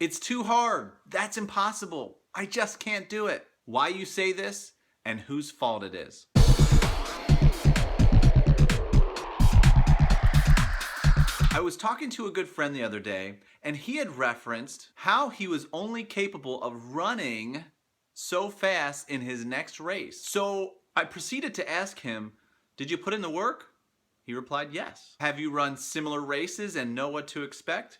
It's too hard. That's impossible. I just can't do it. Why you say this and whose fault it is. I was talking to a good friend the other day, and he had referenced how he was only capable of running so fast in his next race. So I proceeded to ask him, did you put in the work? He replied, yes. Have you run similar races and know what to expect?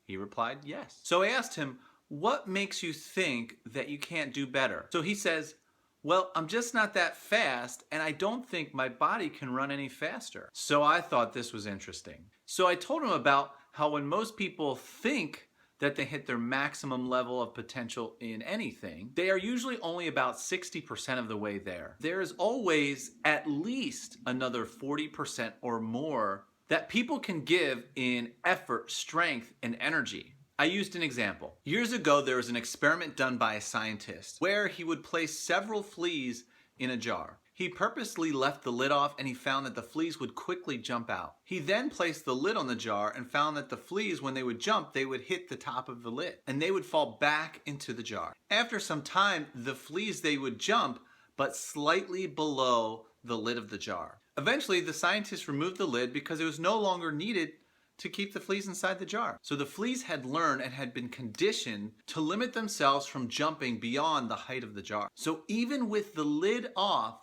He replied, yes. So I asked him, what makes you think that you can't do better? So he says, well, I'm just not that fast, and I don't think my body can run any faster. So I thought this was interesting. So I told him about how when most people think that they hit their maximum level of potential in anything, they are usually only about 60% of the way there. There is always at least another 40% or more that people can give in effort, strength, and energy. I used an example. Years ago, there was an experiment done by a scientist where he would place several fleas in a jar. He purposely left the lid off and he found that the fleas would quickly jump out. He then placed the lid on the jar and found that the fleas, when they would jump, they would hit the top of the lid and they would fall back into the jar. After some time, the fleas, they would jump, but slightly below the lid of the jar. Eventually, the scientists removed the lid because it was no longer needed to keep the fleas inside the jar. So the fleas had learned and had been conditioned to limit themselves from jumping beyond the height of the jar. So even with the lid off,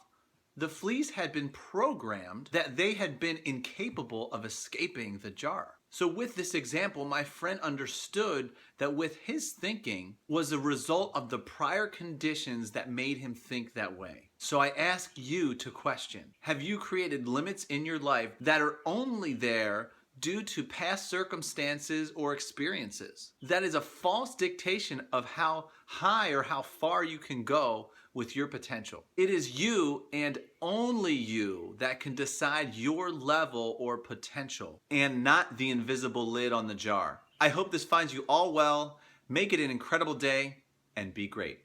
the fleas had been programmed that they had been incapable of escaping the jar. So with this example, my friend understood that with his thinking was a result of the prior conditions that made him think that way. So I ask you to question, have you created limits in your life that are only there due to past circumstances or experiences? That is a false dictation of how high or how far you can go with your potential. It is you and only you that can decide your level or potential, and not the invisible lid on the jar. I hope this finds you all well. Make it an incredible day and be great.